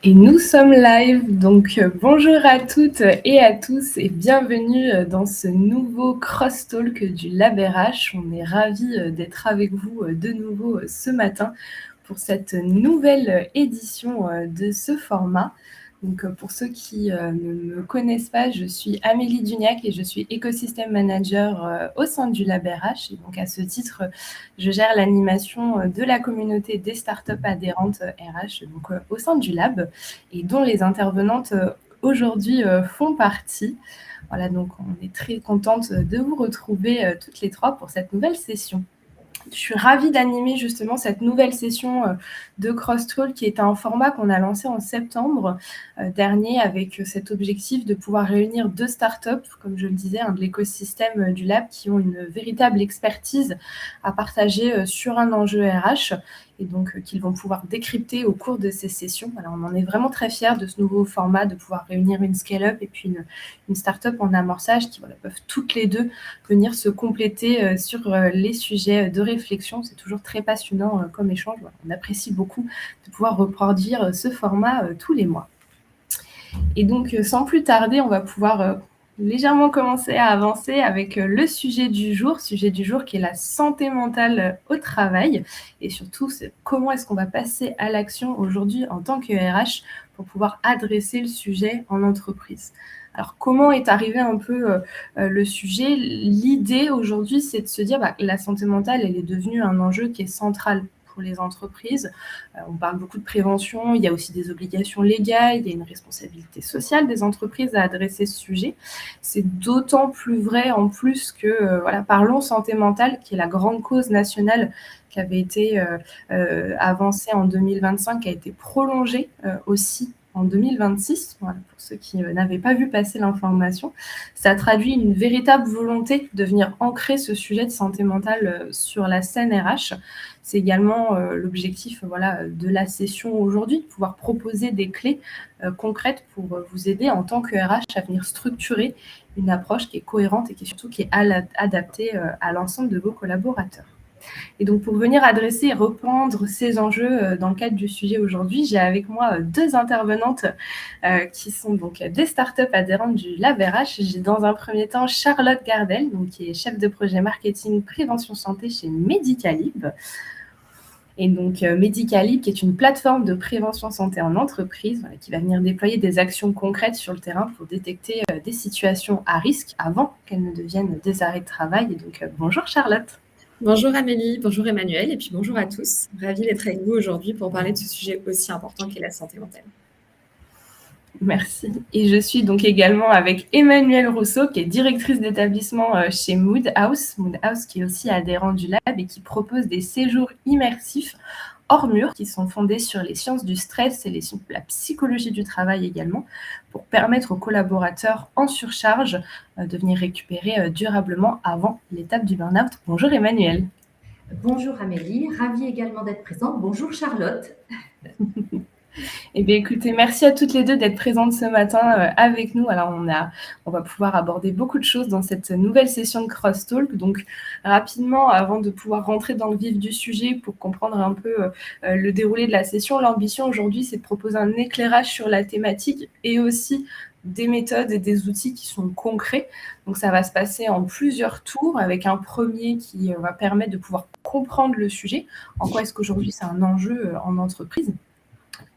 Et nous sommes live, donc bonjour à toutes et à tous et bienvenue dans ce nouveau cross-talk du Lab RH. On est ravis d'être avec vous de nouveau ce matin pour cette nouvelle édition de ce format. Donc, pour ceux qui ne me connaissent pas, je suis Amélie Duniac et je suis écosystème manager au sein du Lab RH. Et donc, à ce titre, je gère l'animation de la communauté des startups adhérentes RH donc, au sein du Lab et dont les intervenantes aujourd'hui font partie. Voilà, donc on est très contente de vous retrouver toutes les trois pour cette nouvelle session. Je suis ravie d'animer justement cette nouvelle session de Crosstalk qui est un format qu'on a lancé en septembre dernier avec cet objectif de pouvoir réunir deux startups, comme je le disais, de l'écosystème du Lab qui ont une véritable expertise à partager sur un enjeu RH et donc qu'ils vont pouvoir décrypter au cours de ces sessions. Alors, on en est vraiment très fiers de ce nouveau format, de pouvoir réunir une scale-up et puis une start-up en amorçage qui peuvent toutes les deux venir se compléter sur les sujets de réflexion. C'est toujours très passionnant comme échange. On apprécie beaucoup de pouvoir reproduire ce format tous les mois. Et donc, sans plus tarder, on va pouvoir légèrement commencer à avancer avec le sujet du jour qui est la santé mentale au travail et surtout comment est-ce qu'on va passer à l'action aujourd'hui en tant que RH pour pouvoir adresser le sujet en entreprise. Alors, comment est arrivé un peu le sujet? L'idée aujourd'hui, c'est de se dire que la santé mentale, elle est devenue un enjeu qui est central pour les entreprises. On parle beaucoup de prévention, il y a aussi des obligations légales, il y a une responsabilité sociale des entreprises à adresser ce sujet. C'est d'autant plus vrai en plus que, parlons santé mentale, qui est la grande cause nationale qui avait été avancée en 2025, qui a été prolongée aussi en 2026, pour ceux qui n'avaient pas vu passer l'information. Ça traduit une véritable volonté de venir ancrer ce sujet de santé mentale sur la scène RH. C'est également l'objectif de la session aujourd'hui, pouvoir proposer des clés concrètes pour vous aider en tant que RH à venir structurer une approche qui est cohérente et qui est adaptée à l'ensemble de vos collaborateurs. Et donc, pour venir adresser et reprendre ces enjeux dans le cadre du sujet aujourd'hui, j'ai avec moi deux intervenantes qui sont donc des startups adhérentes du Lab RH. J'ai dans un premier temps Charlotte Gardel, donc, qui est chef de projet marketing prévention santé chez Medicalib. Et donc, Medicalib, qui est une plateforme de prévention santé en entreprise, qui va venir déployer des actions concrètes sur le terrain pour détecter des situations à risque avant qu'elles ne deviennent des arrêts de travail. Et donc, bonjour Charlotte. Bonjour Amélie, bonjour Emmanuel, et puis bonjour à tous. Ravie d'être avec vous aujourd'hui pour parler de ce sujet aussi important qu'est la santé mentale. Merci. Et je suis donc également avec Emmanuelle Rousseau, qui est directrice d'établissement chez Mood House, qui est aussi adhérent du Lab et qui propose des séjours immersifs hors mur qui sont fondés sur les sciences du stress et la psychologie du travail également, pour permettre aux collaborateurs en surcharge de venir récupérer durablement avant l'étape du burn-out. Bonjour Emmanuelle. Bonjour Amélie, ravie également d'être présente. Bonjour Charlotte. Eh bien, écoutez, merci à toutes les deux d'être présentes ce matin avec nous. Alors, on va pouvoir aborder beaucoup de choses dans cette nouvelle session de Crosstalk. Donc, rapidement, avant de pouvoir rentrer dans le vif du sujet pour comprendre un peu le déroulé de la session, l'ambition aujourd'hui, c'est de proposer un éclairage sur la thématique et aussi des méthodes et des outils qui sont concrets. Donc, ça va se passer en plusieurs tours avec un premier qui va permettre de pouvoir comprendre le sujet. En quoi est-ce qu'aujourd'hui, c'est un enjeu en entreprise ?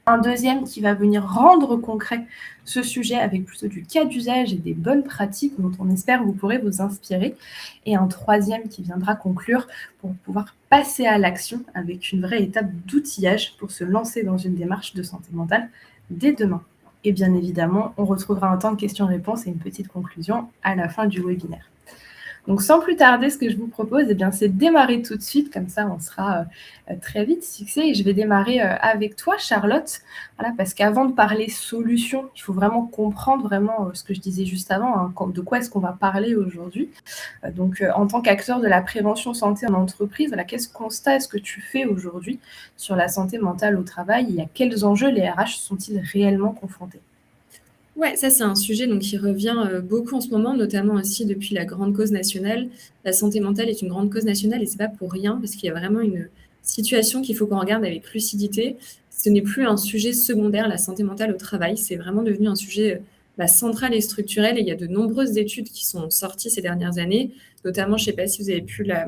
Un deuxième qui va venir rendre concret ce sujet avec plutôt du cas d'usage et des bonnes pratiques dont on espère vous pourrez vous inspirer. Et un troisième qui viendra conclure pour pouvoir passer à l'action avec une vraie étape d'outillage pour se lancer dans une démarche de santé mentale dès demain. Et bien évidemment, on retrouvera un temps de questions-réponses et une petite conclusion à la fin du webinaire. Donc, sans plus tarder, ce que je vous propose, c'est de démarrer tout de suite. Comme ça, on sera très vite fixé. Et je vais démarrer avec toi, Charlotte. Voilà, parce qu'avant de parler solutions, il faut vraiment comprendre ce que je disais juste avant, de quoi est-ce qu'on va parler aujourd'hui. Donc, en tant qu'acteur de la prévention santé en entreprise, quel constat est-ce que tu fais aujourd'hui sur la santé mentale au travail et à quels enjeux les RH sont-ils réellement confrontés ? Ouais, ça c'est un sujet qui revient beaucoup en ce moment, notamment aussi depuis la grande cause nationale. La santé mentale est une grande cause nationale et c'est pas pour rien parce qu'il y a vraiment une situation qu'il faut qu'on regarde avec lucidité. Ce n'est plus un sujet secondaire, la santé mentale au travail, c'est vraiment devenu un sujet central et structurel, et il y a de nombreuses études qui sont sorties ces dernières années, notamment, je ne sais pas si vous avez pu la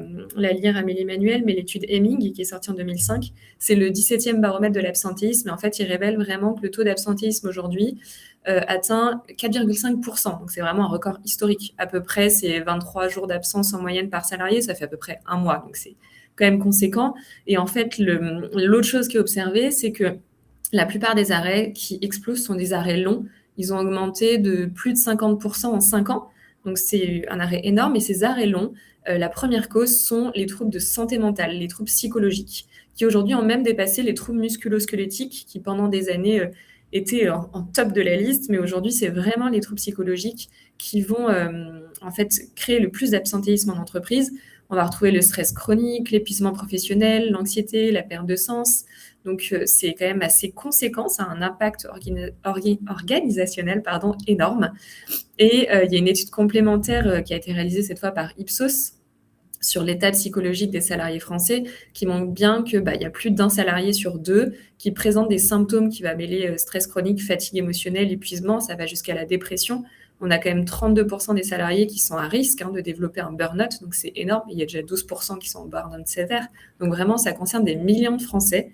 lire, Amélie Manuel, mais l'étude Hemming, qui est sortie en 2005, c'est le 17e baromètre de l'absentéisme, et en fait, il révèle vraiment que le taux d'absentéisme aujourd'hui atteint 4,5%, donc c'est vraiment un record historique. À peu près, c'est 23 jours d'absence en moyenne par salarié, ça fait à peu près un mois, donc c'est quand même conséquent. Et en fait, l'autre chose qui est observée, c'est que la plupart des arrêts qui explosent sont des arrêts longs. Ils ont augmenté de plus de 50% en 5 ans. Donc, c'est un arrêt énorme. Et ces arrêts longs, la première cause sont les troubles de santé mentale, les troubles psychologiques, qui aujourd'hui ont même dépassé les troubles musculo-squelettiques, qui pendant des années étaient en top de la liste. Mais aujourd'hui, c'est vraiment les troubles psychologiques qui vont en fait créer le plus d'absentéisme en entreprise. On va retrouver le stress chronique, l'épuisement professionnel, l'anxiété, la perte de sens. Donc, c'est quand même assez conséquent. Ça a un impact organisationnel énorme. Et il y a une étude complémentaire qui a été réalisée cette fois par Ipsos sur l'état psychologique des salariés français, qui montre bien qu'il y a plus d'un salarié sur deux qui présente des symptômes qui va mêler stress chronique, fatigue émotionnelle, épuisement. Ça va jusqu'à la dépression. On a quand même 32% des salariés qui sont à risque de développer un burn-out, donc c'est énorme. Il y a déjà 12% qui sont en burn-out sévère. Donc vraiment, ça concerne des millions de Français.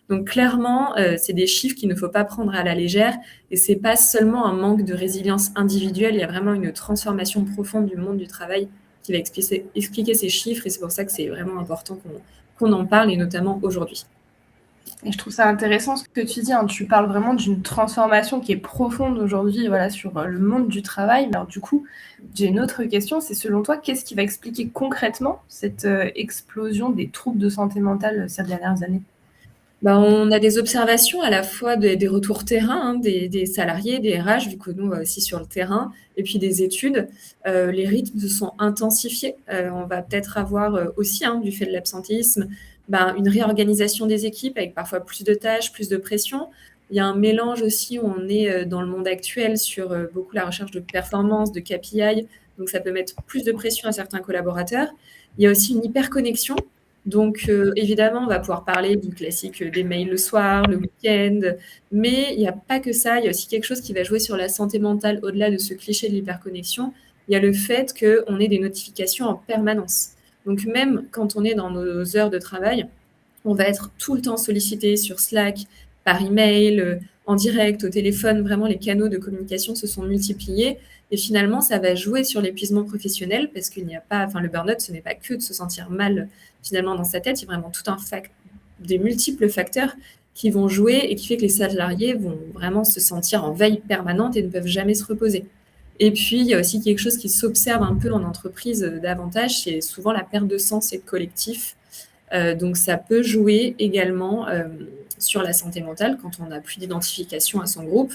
Donc clairement, c'est des chiffres qu'il ne faut pas prendre à la légère, et c'est pas seulement un manque de résilience individuelle, il y a vraiment une transformation profonde du monde du travail qui va expliquer ces chiffres, et c'est pour ça que c'est vraiment important qu'on en parle, et notamment aujourd'hui. Et je trouve ça intéressant ce que tu dis, tu parles vraiment d'une transformation qui est profonde aujourd'hui sur le monde du travail. Alors du coup, j'ai une autre question, c'est selon toi, qu'est-ce qui va expliquer concrètement cette explosion des troubles de santé mentale ces dernières années ? On a des observations à la fois des retours terrain, des salariés, des RH, vu que nous, on va aussi sur le terrain, et puis des études. Les rythmes se sont intensifiés. On va peut-être avoir aussi, du fait de l'absentéisme, une réorganisation des équipes avec parfois plus de tâches, plus de pression. Il y a un mélange aussi où on est dans le monde actuel sur beaucoup la recherche de performance, de KPI, donc ça peut mettre plus de pression à certains collaborateurs. Il y a aussi une hyperconnexion. Donc, évidemment, on va pouvoir parler du classique des mails le soir, le week-end, mais il n'y a pas que ça. Il y a aussi quelque chose qui va jouer sur la santé mentale au-delà de ce cliché de l'hyperconnexion. Il y a le fait qu'on ait des notifications en permanence. Donc, même quand on est dans nos heures de travail, on va être tout le temps sollicité sur Slack, par email, en direct, au téléphone. Vraiment, les canaux de communication se sont multipliés. Et finalement, ça va jouer sur l'épuisement professionnel, parce qu'il n'y a pas, le burn-out, ce n'est pas que de se sentir mal finalement dans sa tête, il y a vraiment tout des multiples facteurs qui vont jouer et qui fait que les salariés vont vraiment se sentir en veille permanente et ne peuvent jamais se reposer. Et puis, il y a aussi quelque chose qui s'observe un peu en entreprise davantage, c'est souvent la perte de sens et de collectif. Donc, ça peut jouer également sur la santé mentale quand on n'a plus d'identification à son groupe.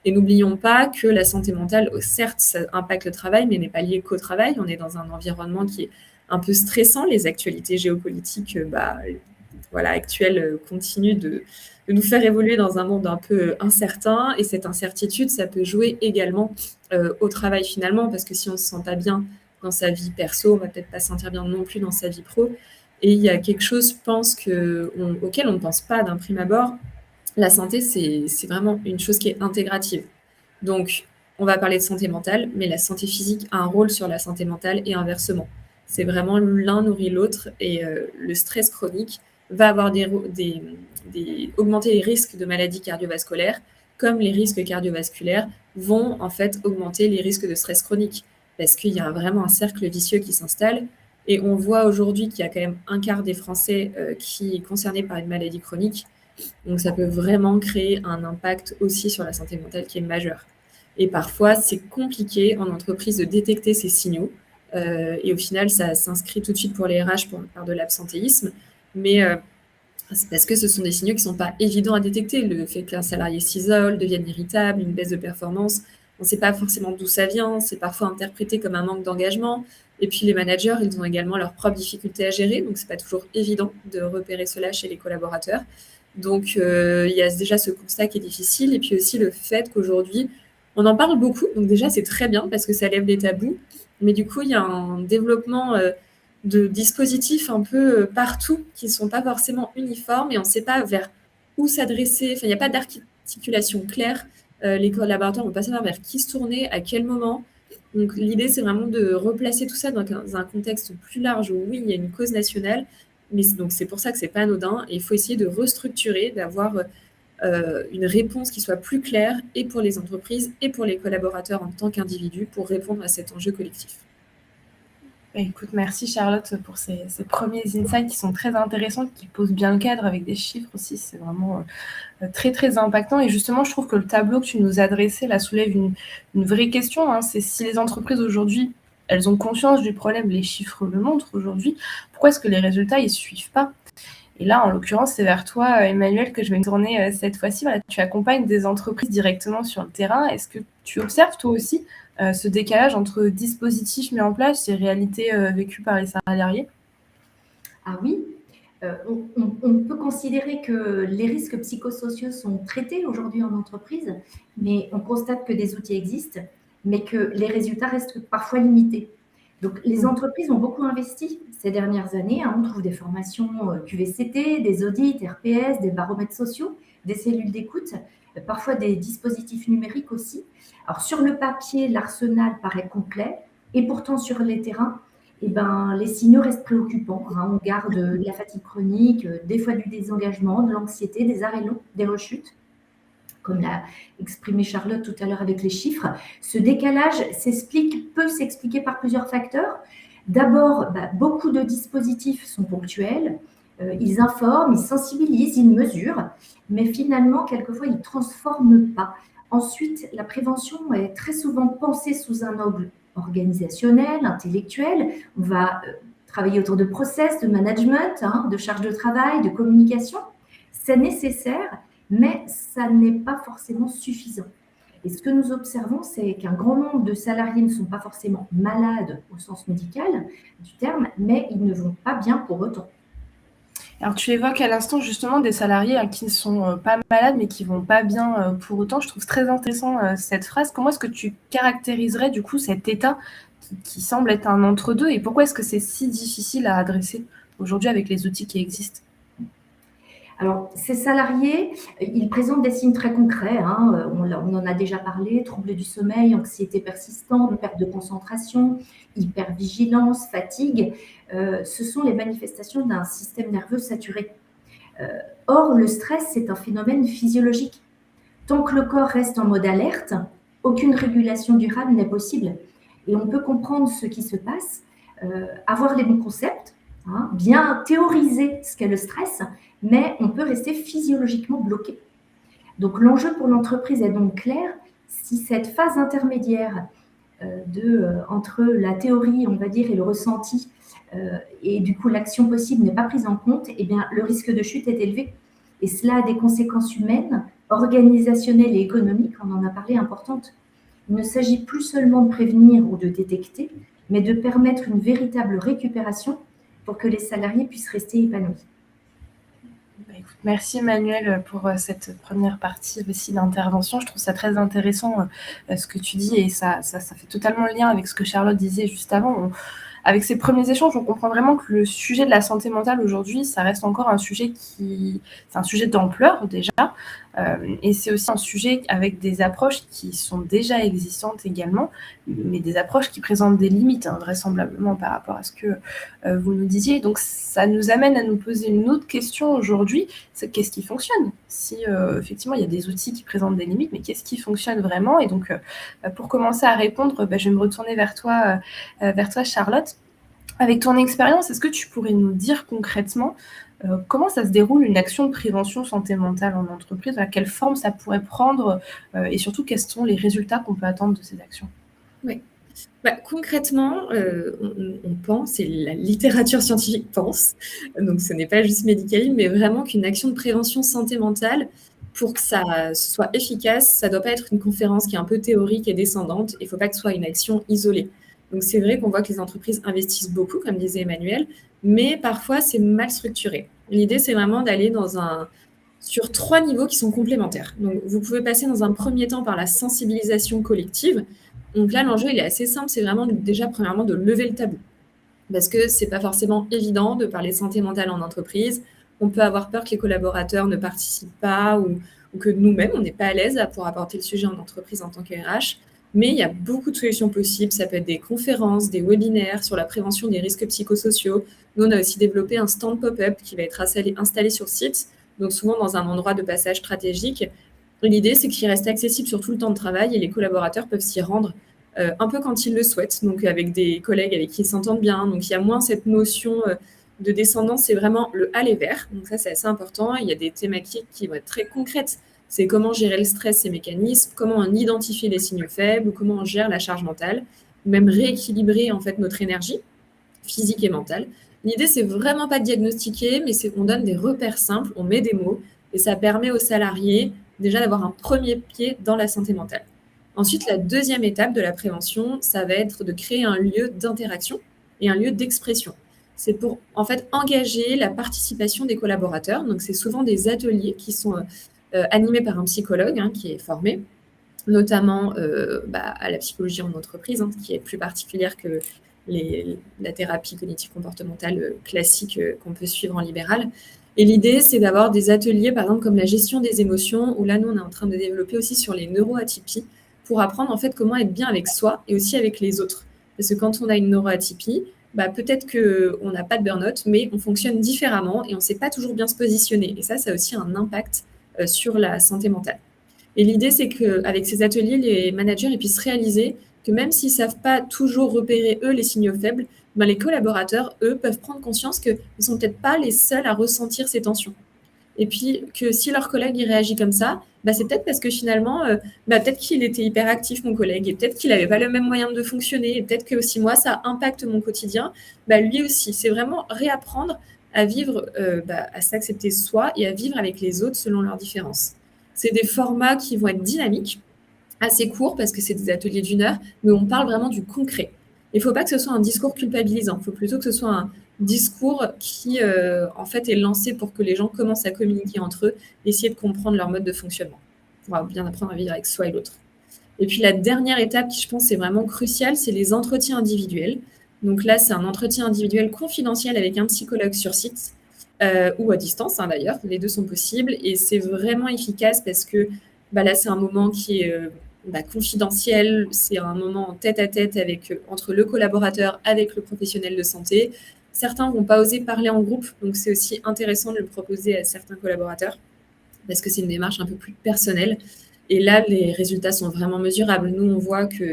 Et n'oublions pas que la santé mentale, certes, ça impacte le travail, mais n'est pas lié qu'au travail. On est dans un environnement qui est un peu stressant. Les actualités géopolitiques actuelles continuent de nous faire évoluer dans un monde un peu incertain. Et cette incertitude, ça peut jouer également au travail finalement, parce que si on ne se sent pas bien dans sa vie perso, on ne va peut-être pas se sentir bien non plus dans sa vie pro. Et il y a quelque chose, je pense, auquel on ne pense pas d'un prime abord. La santé, c'est vraiment une chose qui est intégrative. Donc, on va parler de santé mentale, mais la santé physique a un rôle sur la santé mentale et inversement. C'est vraiment l'un nourrit l'autre, et le stress chronique va avoir augmenter les risques de maladies cardiovasculaires, comme les risques cardiovasculaires vont en fait augmenter les risques de stress chronique, parce qu'il y a vraiment un cercle vicieux qui s'installe. Et on voit aujourd'hui qu'il y a quand même un quart des Français qui est concerné par une maladie chronique. Donc, ça peut vraiment créer un impact aussi sur la santé mentale qui est majeur. Et parfois, c'est compliqué en entreprise de détecter ces signaux. Et au final, ça s'inscrit tout de suite pour les RH par de l'absentéisme. Mais c'est parce que ce sont des signaux qui ne sont pas évidents à détecter. Le fait qu'un salarié s'isole, devienne irritable, une baisse de performance, on ne sait pas forcément d'où ça vient. C'est parfois interprété comme un manque d'engagement. Et puis, les managers, ils ont également leurs propres difficultés à gérer. Donc, ce n'est pas toujours évident de repérer cela chez les collaborateurs. Donc, il y a déjà ce constat qui est difficile. Et puis aussi le fait qu'aujourd'hui, on en parle beaucoup. Donc déjà, c'est très bien parce que ça lève les tabous. Mais du coup, il y a un développement de dispositifs un peu partout qui ne sont pas forcément uniformes et on ne sait pas vers où s'adresser. Enfin, il n'y a pas d'articulation claire. Les collaborateurs ne vont pas savoir vers qui se tourner, à quel moment. Donc, l'idée, c'est vraiment de replacer tout ça dans un contexte plus large où, oui, il y a une cause nationale, mais donc c'est pour ça que ce n'est pas anodin. Et il faut essayer de restructurer, d'avoir une réponse qui soit plus claire et pour les entreprises et pour les collaborateurs en tant qu'individus pour répondre à cet enjeu collectif. Écoute, merci Charlotte pour ces premiers insights qui sont très intéressants, qui posent bien le cadre avec des chiffres aussi. C'est vraiment très, très impactant. Et justement, je trouve que le tableau que tu nous as dressé là soulève une vraie question. Hein. C'est si les entreprises aujourd'hui, elles ont conscience du problème, les chiffres le montrent aujourd'hui, pourquoi est-ce que les résultats, ils ne suivent pas? Et là, en l'occurrence, c'est vers toi, Emmanuel, que je vais me tourner cette fois-ci. Voilà, tu accompagnes des entreprises directement sur le terrain. Est-ce que tu observes, toi aussi, ce décalage entre dispositifs mis en place et réalités vécues par les salariés? Ah oui, on peut considérer que les risques psychosociaux sont traités aujourd'hui en entreprise, mais on constate que des outils existent, mais que les résultats restent parfois limités. Donc, les entreprises ont beaucoup investi ces dernières années. Hein. On trouve des formations QVCT, des audits, RPS, des baromètres sociaux, des cellules d'écoute, parfois des dispositifs numériques aussi. Alors, sur le papier, l'arsenal paraît complet, et pourtant, sur les terrains, eh ben, les signaux restent préoccupants. Hein. On garde de la fatigue chronique, des fois du désengagement, de l'anxiété, des arrêts longs, des rechutes, comme l'a exprimé Charlotte tout à l'heure avec les chiffres. Ce décalage peut s'expliquer par plusieurs facteurs. D'abord, beaucoup de dispositifs sont ponctuels. Ils informent, ils sensibilisent, ils mesurent, mais finalement, quelquefois, ils ne transforment pas. Ensuite, la prévention est très souvent pensée sous un angle organisationnel, intellectuel. On va travailler autour de process, de management, hein, de charge de travail, de communication. C'est nécessaire, mais ça n'est pas forcément suffisant. Et ce que nous observons, c'est qu'un grand nombre de salariés ne sont pas forcément malades au sens médical du terme, mais ils ne vont pas bien pour autant. Alors, tu évoques à l'instant justement des salariés qui ne sont pas malades, mais qui ne vont pas bien pour autant. Je trouve très intéressant cette phrase. Comment est-ce que tu caractériserais du coup cet état qui semble être un entre-deux, et pourquoi est-ce que c'est si difficile à adresser aujourd'hui avec les outils qui existent? Alors, ces salariés, ils présentent des signes très concrets. Hein. On en a déjà parlé, troubles du sommeil, anxiété persistante, perte de concentration, hypervigilance, fatigue. Ce sont les manifestations d'un système nerveux saturé. Or, le stress, c'est un phénomène physiologique. Tant que le corps reste en mode alerte, aucune régulation durable n'est possible. Et on peut comprendre ce qui se passe, avoir les bons concepts, hein, bien théoriser ce qu'est le stress, mais on peut rester physiologiquement bloqué. Donc l'enjeu pour l'entreprise est donc clair. Si cette phase intermédiaire entre la théorie, on va dire, et le ressenti, et du coup l'action possible n'est pas prise en compte, eh bien, le risque de chute est élevé. Et cela a des conséquences humaines, organisationnelles et économiques, on en a parlé, importantes. Il ne s'agit plus seulement de prévenir ou de détecter, mais de permettre une véritable récupération pour que les salariés puissent rester épanouis. Merci Emmanuel pour cette première partie aussi d'intervention. Je trouve ça très intéressant ce que tu dis, et ça fait totalement le lien avec ce que Charlotte disait juste avant. Avec ces premiers échanges, on comprend vraiment que le sujet de la santé mentale aujourd'hui, ça reste encore un sujet c'est un sujet d'ampleur déjà, et c'est aussi un sujet avec des approches qui sont déjà existantes également, mais des approches qui présentent des limites, hein, vraisemblablement par rapport à ce que vous nous disiez. Donc ça nous amène à nous poser une autre question aujourd'hui, c'est qu'est-ce qui fonctionne? Si effectivement il y a des outils qui présentent des limites, mais qu'est-ce qui fonctionne vraiment? Et donc pour commencer à répondre, je vais me retourner vers toi Charlotte. Avec ton expérience, est-ce que tu pourrais nous dire concrètement comment ça se déroule une action de prévention santé mentale en entreprise? À quelle forme ça pourrait prendre et surtout quels sont les résultats qu'on peut attendre de ces actions? Oui. Concrètement, on pense, et la littérature scientifique pense, donc ce n'est pas juste médical, mais vraiment qu'une action de prévention santé mentale, pour que ça soit efficace, ça ne doit pas être une conférence qui est un peu théorique et descendante. Il ne faut pas que ce soit une action isolée. Donc c'est vrai qu'on voit que les entreprises investissent beaucoup, comme disait Emmanuel, mais parfois c'est mal structuré. L'idée, c'est vraiment d'aller sur 3 niveaux qui sont complémentaires. Donc vous pouvez passer dans un premier temps par la sensibilisation collective. Donc là, l'enjeu, il est assez simple, c'est vraiment déjà, premièrement, de lever le tabou. parce que c'est pas forcément évident de parler santé mentale en entreprise. On peut avoir peur que les collaborateurs ne participent pas ou que nous-mêmes, on n'est pas à l'aise pour apporter le sujet en entreprise en tant que RH. Mais il y a beaucoup de solutions possibles. Ça peut être des conférences, des webinaires sur la prévention des risques psychosociaux. Nous, on a aussi développé un stand pop-up qui va être installé sur site, donc souvent dans un endroit de passage stratégique. Et l'idée, c'est qu'il reste accessible sur tout le temps de travail et les collaborateurs peuvent s'y rendre un peu quand ils le souhaitent, donc avec des collègues avec qui ils s'entendent bien. Donc il y a moins cette notion de descendance, c'est vraiment le aller vers. Donc ça, c'est assez important. Il y a des thématiques qui vont être très concrètes. C'est comment gérer le stress et mécanismes, comment on identifie les signaux faibles, ou comment on gère la charge mentale, même rééquilibrer en fait notre énergie physique et mentale. L'idée, c'est vraiment pas de diagnostiquer, mais c'est qu'on donne des repères simples, on met des mots, et ça permet aux salariés déjà d'avoir un premier pied dans la santé mentale. Ensuite, la deuxième étape de la prévention, ça va être de créer un lieu d'interaction et un lieu d'expression. C'est pour en fait engager la participation des collaborateurs. Donc, c'est souvent des ateliers qui sont animés par un psychologue qui est formé, notamment à la psychologie en entreprise, qui est plus particulière que la thérapie cognitive comportementale classique qu'on peut suivre en libéral. Et l'idée, c'est d'avoir des ateliers, par exemple, comme la gestion des émotions, où là, nous, on est en train de développer aussi sur les neuroatypies, pour apprendre en fait comment être bien avec soi et aussi avec les autres. Parce que quand on a une neuroatypie, peut-être qu'on n'a pas de burn-out, mais on fonctionne différemment et on ne sait pas toujours bien se positionner. Et ça a aussi un impact sur la santé mentale. Et l'idée, c'est qu'avec ces ateliers, les managers puissent réaliser que même s'ils ne savent pas toujours repérer, eux, les signaux faibles, les collaborateurs, eux, peuvent prendre conscience qu'ils ne sont peut-être pas les seuls à ressentir ces tensions. Et puis que si leur collègue il réagit comme ça, c'est peut-être parce que finalement, peut-être qu'il était hyperactif, mon collègue, et peut-être qu'il n'avait pas le même moyen de fonctionner, et peut-être que aussi moi, ça impacte mon quotidien. Lui aussi, c'est vraiment réapprendre à vivre, à s'accepter soi et à vivre avec les autres selon leurs différences. C'est des formats qui vont être dynamiques, assez courts, parce que c'est des ateliers d'1 heure, mais on parle vraiment du concret. Il ne faut pas que ce soit un discours culpabilisant, il faut plutôt que ce soit un discours qui, en fait, est lancé pour que les gens commencent à communiquer entre eux, essayer de comprendre leur mode de fonctionnement, pour bien apprendre à vivre avec soi et l'autre. Et puis, la dernière étape qui, je pense, est vraiment cruciale, c'est les entretiens individuels. Donc là, c'est un entretien individuel confidentiel avec un psychologue sur site, ou à distance, d'ailleurs, les deux sont possibles, et c'est vraiment efficace parce que là, c'est un moment qui est confidentiel, c'est un moment tête-à-tête entre le collaborateur avec le professionnel de santé. Certains ne vont pas oser parler en groupe, donc c'est aussi intéressant de le proposer à certains collaborateurs parce que c'est une démarche un peu plus personnelle. Et là, les résultats sont vraiment mesurables. Nous, on voit qu'à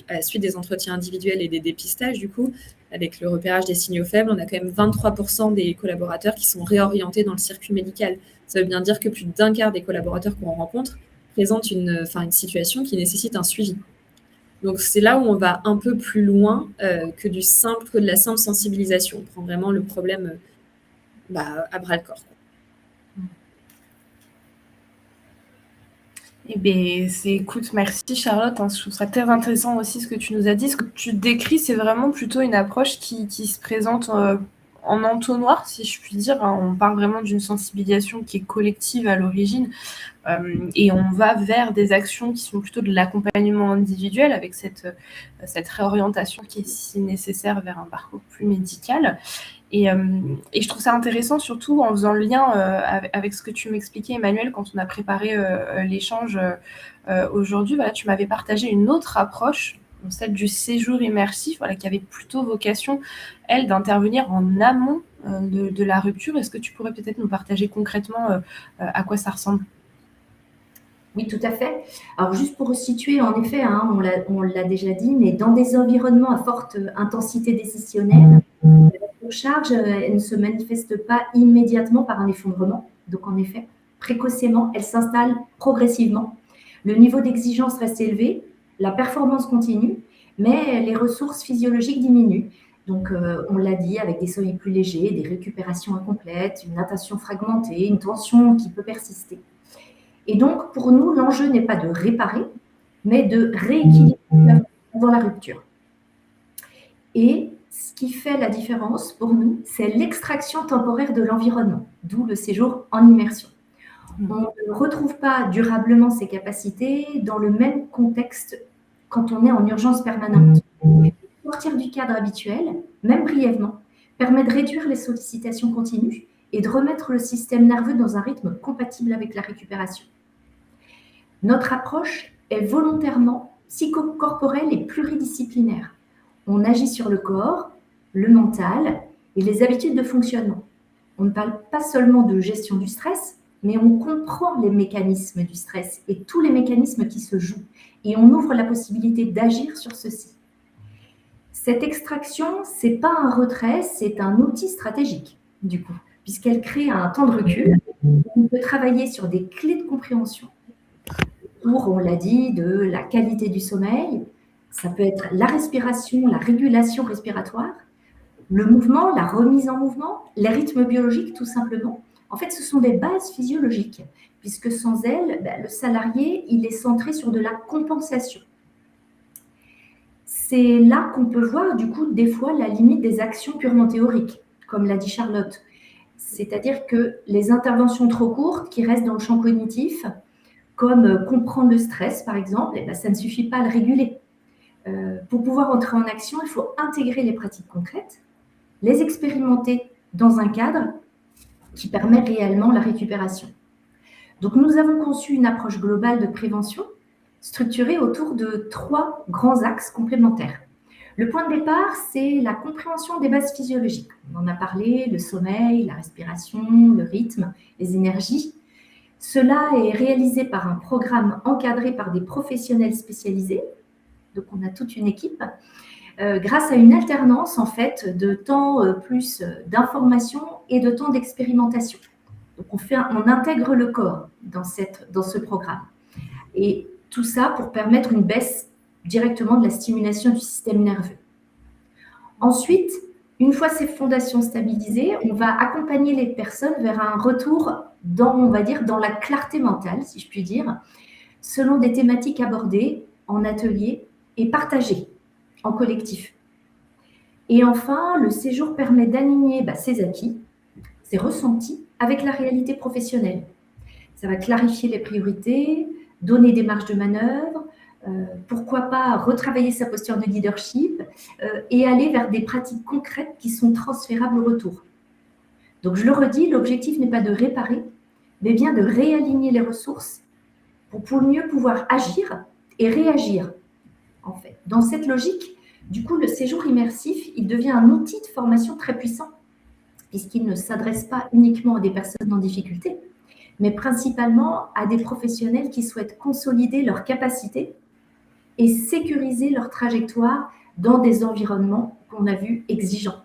la suite des entretiens individuels et des dépistages, du coup, avec le repérage des signaux faibles, on a quand même 23% des collaborateurs qui sont réorientés dans le circuit médical. Ça veut bien dire que plus d'un quart des collaborateurs qu'on rencontre présentent une situation qui nécessite un suivi. Donc, c'est là où on va un peu plus loin que de la simple sensibilisation. On prend vraiment le problème à bras-le-corps. Écoute, merci Charlotte, je trouve ça très intéressant aussi ce que tu nous as dit. Ce que tu décris, c'est vraiment plutôt une approche qui se présente en entonnoir, si je puis dire. On parle vraiment d'une sensibilisation qui est collective à l'origine et on va vers des actions qui sont plutôt de l'accompagnement individuel avec cette réorientation qui est si nécessaire vers un parcours plus médical. Et je trouve ça intéressant, surtout en faisant le lien avec ce que tu m'expliquais, Emmanuel, quand on a préparé l'échange aujourd'hui. Tu m'avais partagé une autre approche, celle du séjour immersif, qui avait plutôt vocation, elle, d'intervenir en amont de la rupture. Est-ce que tu pourrais peut-être nous partager concrètement à quoi ça ressemble ? Oui, tout à fait. Alors, juste pour resituer, en effet, on l'a déjà dit, mais dans des environnements à forte intensité décisionnelle, la charge elle ne se manifeste pas immédiatement par un effondrement. Donc, en effet, précocement, elle s'installe progressivement. Le niveau d'exigence reste élevé, la performance continue, mais les ressources physiologiques diminuent. Donc, on l'a dit, avec des sommeils plus légers, des récupérations incomplètes, une natation fragmentée, une tension qui peut persister. Et donc, pour nous, l'enjeu n'est pas de réparer, mais de rééquilibrer avant la rupture. Et ce qui fait la différence pour nous, c'est l'extraction temporaire de l'environnement, d'où le séjour en immersion. On ne retrouve pas durablement ces capacités dans le même contexte quand on est en urgence permanente. sortir du cadre habituel, même brièvement, permet de réduire les sollicitations continues et de remettre le système nerveux dans un rythme compatible avec la récupération. Notre approche est volontairement psychocorporelle et pluridisciplinaire. On agit sur le corps, le mental et les habitudes de fonctionnement. On ne parle pas seulement de gestion du stress, mais on comprend les mécanismes du stress et tous les mécanismes qui se jouent, et on ouvre la possibilité d'agir sur ceux-ci. Cette extraction, ce n'est pas un retrait, c'est un outil stratégique, du coup, puisqu'elle crée un temps de recul. On peut travailler sur des clés de compréhension pour, on l'a dit, de la qualité du sommeil. Ça peut être la respiration, la régulation respiratoire, le mouvement, la remise en mouvement, les rythmes biologiques, tout simplement. En fait, ce sont des bases physiologiques, puisque sans elles, le salarié, il est centré sur de la compensation. C'est là qu'on peut voir, du coup, des fois, la limite des actions purement théoriques, comme l'a dit Charlotte. C'est-à-dire que les interventions trop courtes, qui restent dans le champ cognitif, comme comprendre le stress, par exemple, ça ne suffit pas à le réguler. Pour pouvoir entrer en action, il faut intégrer les pratiques concrètes, les expérimenter dans un cadre qui permet réellement la récupération. Donc, nous avons conçu une approche globale de prévention structurée autour de 3 grands axes complémentaires. Le point de départ, c'est la compréhension des bases physiologiques. On en a parlé, le sommeil, la respiration, le rythme, les énergies. Cela est réalisé par un programme encadré par des professionnels spécialisés. Donc, on a toute une équipe. Grâce à une alternance, en fait, de temps plus d'information et de temps d'expérimentation. Donc, on intègre le corps dans ce programme. Et tout ça pour permettre une baisse directement de la stimulation du système nerveux. Ensuite, une fois ces fondations stabilisées, on va accompagner les personnes vers un retour dans la clarté mentale, si je puis dire, selon des thématiques abordées en atelier et partagées en collectif. Et enfin, le séjour permet d'aligner ses acquis, ses ressentis avec la réalité professionnelle. Ça va clarifier les priorités, donner des marges de manœuvre, pourquoi pas retravailler sa posture de leadership et aller vers des pratiques concrètes qui sont transférables au retour. Donc, je le redis, l'objectif n'est pas de réparer, mais bien de réaligner les ressources pour mieux pouvoir agir et réagir, en fait. Dans cette logique, du coup, le séjour immersif, il devient un outil de formation très puissant, puisqu'il ne s'adresse pas uniquement à des personnes en difficulté, mais principalement à des professionnels qui souhaitent consolider leurs capacités et sécuriser leur trajectoire dans des environnements qu'on a vus exigeants.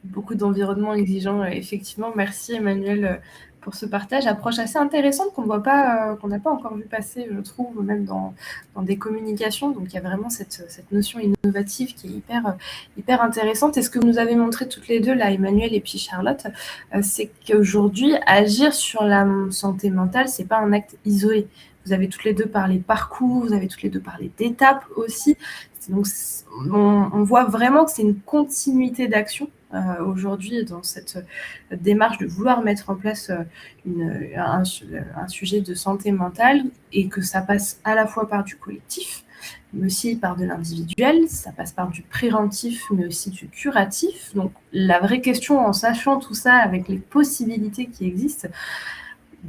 Beaucoup d'environnements exigeants, effectivement. Merci Emmanuelle pour ce partage. Approche assez intéressante qu'on n'a pas encore vu passer, je trouve, même dans des communications. Donc il y a vraiment cette notion innovative qui est hyper intéressante. Et ce que vous nous avez montré toutes les deux, là, Emmanuelle et puis Charlotte, c'est qu'aujourd'hui, agir sur la santé mentale, c'est pas un acte isolé. Vous avez toutes les deux parlé parcours, vous avez toutes les deux parlé d'étapes aussi. Donc on voit vraiment que c'est une continuité d'action aujourd'hui dans cette démarche de vouloir mettre en place un sujet de santé mentale, et que ça passe à la fois par du collectif, mais aussi par de l'individuel, ça passe par du préventif, mais aussi du curatif. Donc la vraie question, en sachant tout ça avec les possibilités qui existent,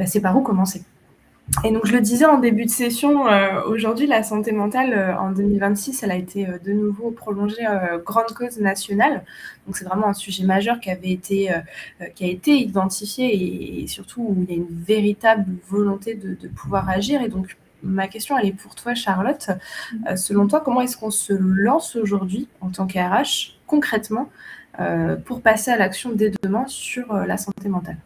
c'est par où commencer. Et donc, je le disais en début de session, aujourd'hui, la santé mentale, en 2026, elle a été de nouveau prolongée grande cause nationale. Donc, c'est vraiment un sujet majeur qui a été identifié, et surtout où il y a une véritable volonté de pouvoir agir. Et donc, ma question, elle est pour toi, Charlotte. Selon toi, comment est-ce qu'on se lance aujourd'hui, en tant qu'RH, concrètement, pour passer à l'action dès demain sur la santé mentale ?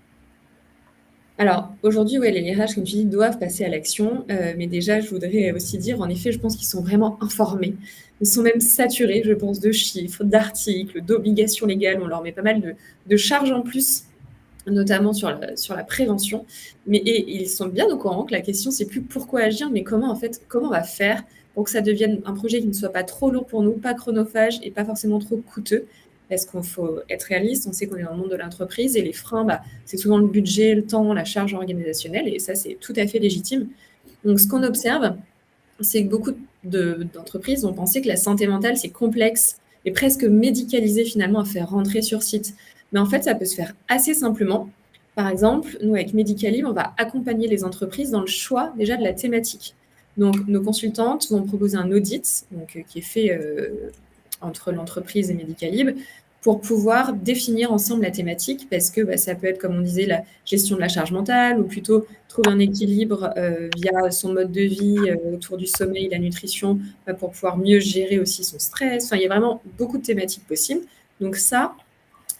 Alors, aujourd'hui, les RH, comme tu dis, doivent passer à l'action. Mais déjà, je voudrais aussi dire, en effet, je pense qu'ils sont vraiment informés. Ils sont même saturés, je pense, de chiffres, d'articles, d'obligations légales. On leur met pas mal de charges en plus, notamment sur la prévention. Et ils sont bien au courant que la question, c'est plus pourquoi agir, mais comment on va faire pour que ça devienne un projet qui ne soit pas trop lourd pour nous, pas chronophage et pas forcément trop coûteux. Parce qu'il faut être réaliste, on sait qu'on est dans le monde de l'entreprise et les freins, c'est souvent le budget, le temps, la charge organisationnelle, et ça, c'est tout à fait légitime. Donc, ce qu'on observe, c'est que beaucoup d'entreprises vont penser que la santé mentale, c'est complexe et presque médicalisé finalement à faire rentrer sur site. Mais en fait, ça peut se faire assez simplement. Par exemple, nous, avec Medicalib, on va accompagner les entreprises dans le choix déjà de la thématique. Donc, nos consultantes vont proposer un audit qui est fait entre l'entreprise et Medicalib pour pouvoir définir ensemble la thématique parce que ça peut être, comme on disait, la gestion de la charge mentale ou plutôt trouver un équilibre via son mode de vie autour du sommeil, la nutrition pour pouvoir mieux gérer aussi son stress. Enfin, il y a vraiment beaucoup de thématiques possibles. Donc ça,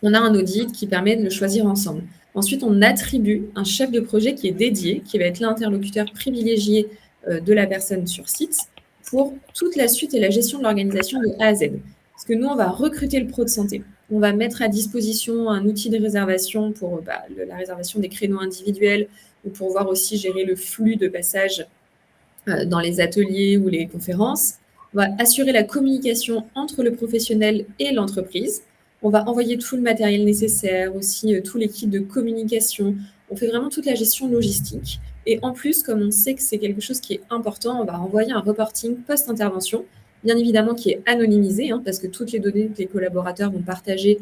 on a un audit qui permet de le choisir ensemble. Ensuite, on attribue un chef de projet qui est dédié, qui va être l'interlocuteur privilégié de la personne sur site pour toute la suite et la gestion de l'organisation de A à Z. Parce que nous, on va recruter le pro de santé. On va mettre à disposition un outil de réservation pour la réservation des créneaux individuels ou pour pouvoir aussi gérer le flux de passage dans les ateliers ou les conférences. On va assurer la communication entre le professionnel et l'entreprise. On va envoyer tout le matériel nécessaire, aussi tout l'équipe de communication. On fait vraiment toute la gestion logistique. Et en plus, comme on sait que c'est quelque chose qui est important, on va envoyer un reporting post-intervention, bien évidemment qui est anonymisé, parce que toutes les données que les collaborateurs vont partager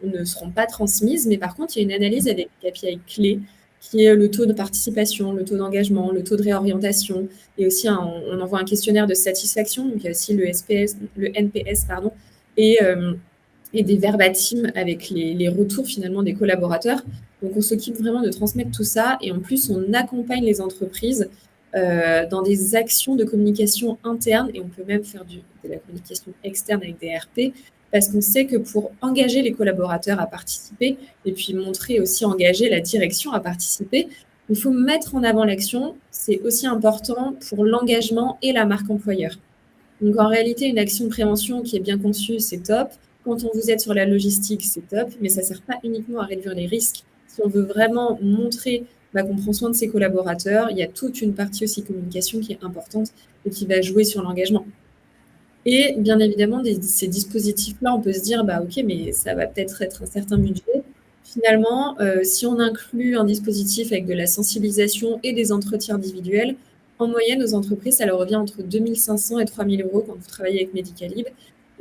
ne seront pas transmises. Mais par contre, il y a une analyse avec des KPI clés qui est le taux de participation, le taux d'engagement, le taux de réorientation. Et aussi, on envoie un questionnaire de satisfaction. Donc, il y a aussi le NPS, et des verbatims avec les retours finalement des collaborateurs. Donc, on s'occupe vraiment de transmettre tout ça. Et en plus, on accompagne les entreprises dans des actions de communication interne. Et on peut même faire de la communication externe avec des RP. Parce qu'on sait que pour engager les collaborateurs à participer et puis montrer aussi, engager la direction à participer, il faut mettre en avant l'action. C'est aussi important pour l'engagement et la marque employeur. Donc, en réalité, une action de prévention qui est bien conçue, c'est top. Quand on vous aide sur la logistique, c'est top, mais ça ne sert pas uniquement à réduire les risques. Si on veut vraiment montrer qu'on prend soin de ses collaborateurs, il y a toute une partie aussi communication qui est importante et qui va jouer sur l'engagement. Et bien évidemment, ces dispositifs-là, on peut se dire, ok, mais ça va peut-être être un certain budget. Finalement, si on inclut un dispositif avec de la sensibilisation et des entretiens individuels, en moyenne, aux entreprises, ça leur revient entre 2 500 et 3 000 euros quand vous travaillez avec Medicalib.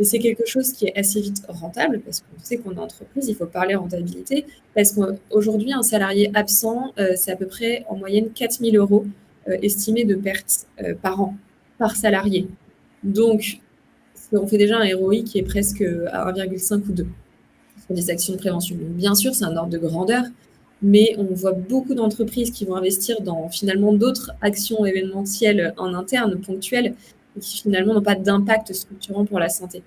Et c'est quelque chose qui est assez vite rentable, parce qu'on sait qu'on est entreprise, il faut parler rentabilité, parce qu'aujourd'hui, un salarié absent, c'est à peu près en moyenne 4 000 euros estimés de pertes par an, par salarié. Donc, on fait déjà un ROI qui est presque à 1,5 ou 2 sur des actions de prévention. Donc, bien sûr, c'est un ordre de grandeur, mais on voit beaucoup d'entreprises qui vont investir dans finalement d'autres actions événementielles en interne, ponctuelles, et qui finalement n'ont pas d'impact structurant pour la santé.